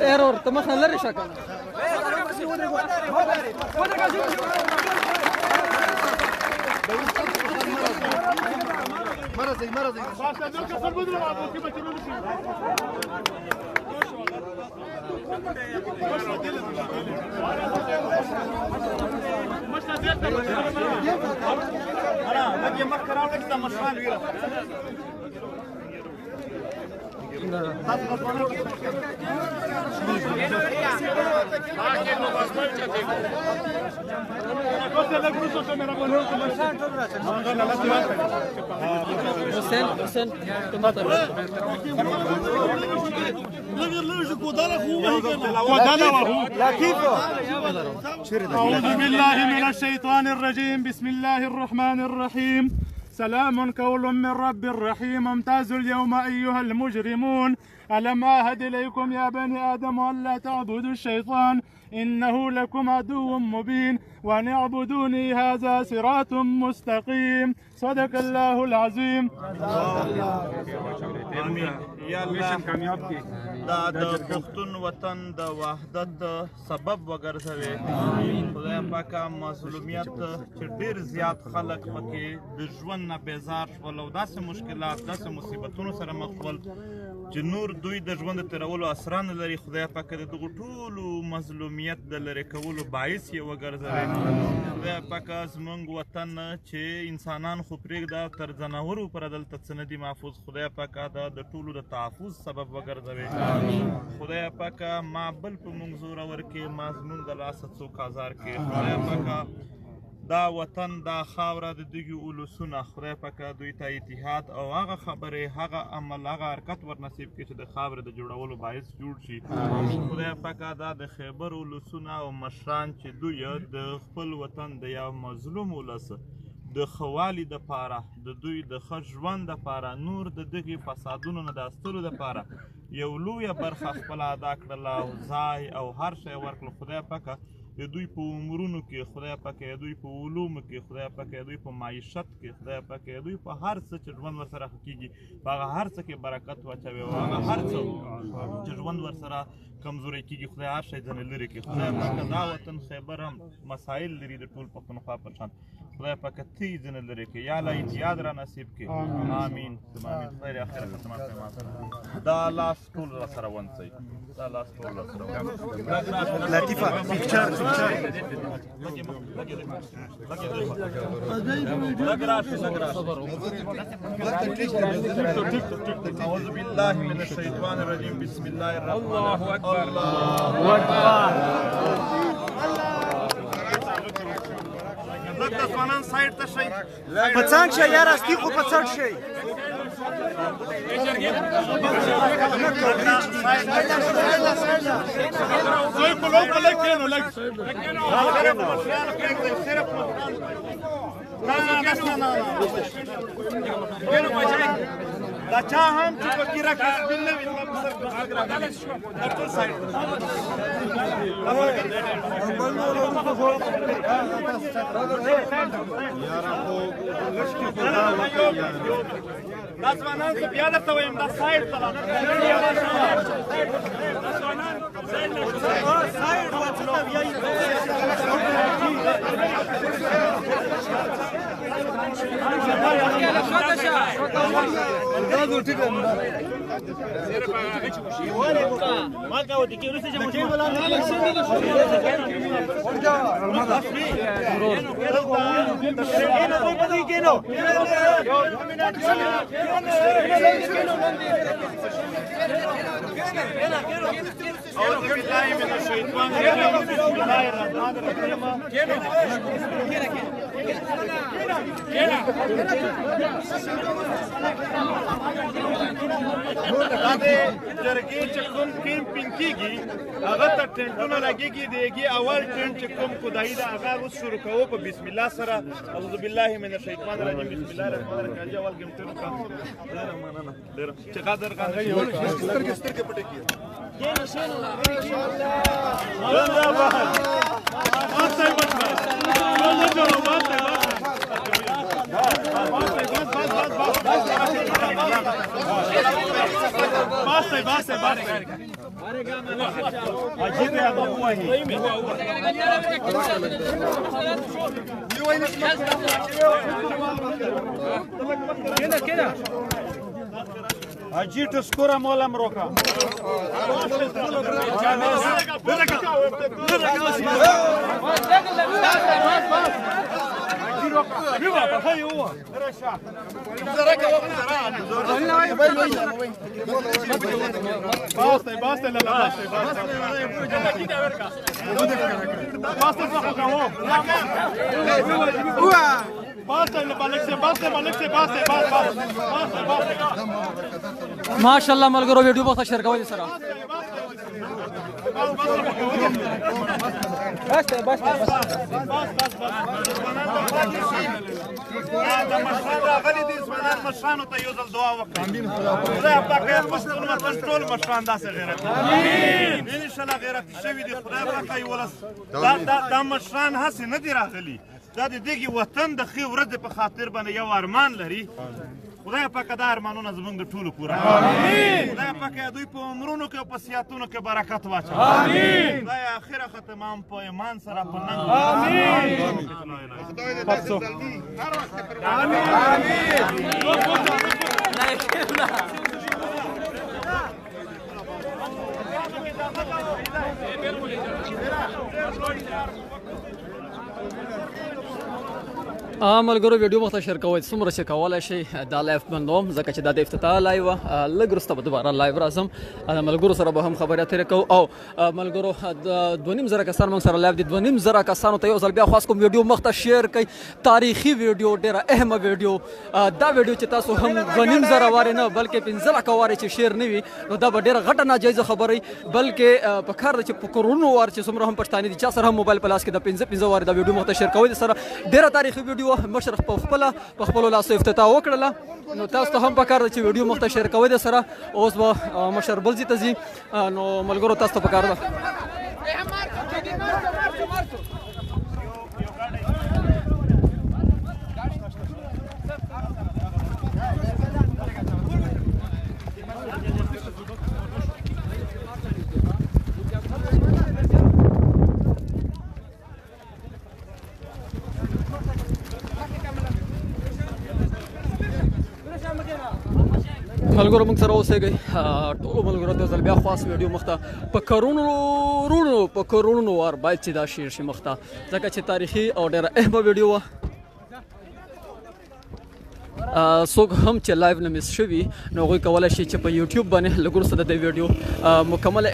ايرور ته مخ نه لري شکل مرضي أعوذ بالله من الشيطان الرجيم. بسم الله الرحمن الرحيم. سلام قول من رب رحيم. امتازوا اليوم أيها المجرمون. ألم أعهد إليكم يا بني آدم ألا تعبدوا الشيطان إنه لكم عدو مبين وأن اعبدوني هذا صراط مستقيم. صدق الله العظيم. آمين. یا الله دا د پښتون وطن د وحدت سبب وګرځوي. خدای پاکه مظلومیت چې ډېر زیات خلک پکې د ژوند نه بیزار شول او داسې مشکلات داسې مصیبتونو سره مخ شول چې نور دوی د ژوند تېرولو اسره نه لري. خدای پاکه د دغو ټولو مظلومیت د لرې کولو باعث یې وګرځوي. خدای پاکه زموږ وطن چې انسانان خو پرېږده تر ځناورو پره دلته څه نه دي محفوظ. خدای پاکه دا د ټولو د تحفظ سبب وګرځوي. خدای پاکه ما بل په موږ زورور کې ما زموږ د لاسه څوک ازار کې. خدای پاکه دا وطن دا خاوره د دغو اولسونه خدای پاکه دوی ته اتحاد او هغه خبرې هغه عمل هغه حرکت ورنصیب کړي چې د خاورې د جوړولو باعث جوړ شي. خدای پاکه دا د خیبر اولسونه او مشران چې دوی د خپل وطن د یو مظلوم اولس د ښه والي دپاره د دوی د ښه ژوند دپاره نور د دغې فسادونو نه د ایستلو دپاره یو لویه برخه خپله ادا کړله او ځای او هر شی ورکړل. خدای پاکه د دوی په عمرونو کې خدای پاکه د دوی په علومو کې خدای پاکه د دوی په معیشت کې خدای پاکه د دوی په هر څه چې ژوند ورسره ښه کېږي په هغه هر څه کې برکت واچوي او هغه هر څه چې ژوند ورسره کمزوری کېږي خدای هر شی ځنې لرې کړي. خدای پاکه دا وطن خیبر هم مسایل لري د ټول پښتونخوا پر شان. خدای پاکه ته یې ځنې لرې کړي. یا الله اتحاد را نصیب کړي. آمین آمین. خیر اخر ختمه دا لاس ټول را سره ونڅئ. دا لاس ټول را سره لطیفه پکچر أعوذ بالله من الشيطان الرجيم. بسم الله الرحمن الرحيم. الله أكبر الله أكبر. ځوانان سایډ ته شئ. په څنګ شئ یار استی خو په څنګ شئ. دا چا هم چې پکې راکسبین نه وي ټول سایډ دا ځوانان زه بیا درته وایم دا سایډ ته أعوذ بالله من الشيطان الرجيم. بسم الله الرحمن الرحيم. دا د جرګې چې کوم کیمپینګ کېږي هغه ته ټنټونه لګېږي. د هغې اول ټنټ چې کوم خدایي ده هغه اوس شروع کوو په بسم الله سره. اعوذ بالله من الشیطان الرجیم. بسم الله الرحمن الرحیم. اول ګیم ټنټ ډېره مننه ډېره چې قدر سترګې پټې کړي. اجيت سكورة مولا مروكا माशाल्लाह मलगरो वीडियो बहुत शेयर करो सर مشرانو ته یو ځل دعا وکړئ خدای پاک یې مسلمان وطن ټول مشران داسې غیرت ان شاء الله غیرت شوي دي خدای پاک یې ولس دا مشران هسې نه دي راغلي دا د دغې وطن د ښې ورځې په خاطر باندې یو ارمان لري خدای پاک دا ارمانونه زموږ د ټولو پوره کړي خدای پاک دوی په عمرونو کې او په صحتونو کې برکت واچوي خدای اخره ختم هم په ایمان سره په ننګ ملګرو ویډیو مخته شیر کوئ څومره چې کولی شئ دا لایف بندوم ځکه چې دا د افتتاح لایو وه لږ وروسته به دوباره لایو راځم د ملګرو سره به هم خبرې اترې کوو او ملګرو 2.5 کسان موږ سره لایو دي 2.5 کسانو ته یو ځل بیا خواست کوم ویډیو مخته شیر کړئ تاریخي ویډیو ډېره اهمه ویډیو دا ویډیو چې تاسو هم 2.5 وارې نه بلکې 15 لکه وارې چې شیر نه وي نو دا به ډېره غټه ناجایزه خبره وي بلکې په کار ده چې په کرونو وار چې څومره هم پښتانه دي چا سره هم موبایل په لاس کې د 15 وارې دا ویډیو مخته شیر کوئ سره ډېره تاریخي ویډیو مشرف په خپل لاسو افتتاح وکړله نو تاسو ته هم پکار ده چې ویډیو مخته شیر کوئ د سره اوس به مشر بلځي ته ځي نو ملګرو تاسو ته پکار ده ملګرو موږ سره اوسېږئ ټولو ملګرو ته ځل بیا خواست ویډیو مخته په کرونو وار باید چې دا شیر شي مخته ځکه چې تاریخي او ډېره اهمه ویډیو وه څوک هم چې لایو نه مس شوي نو هغوی کولی شي چې په یوټیوب باندې لږ وروسته د دې ویډیو مکمله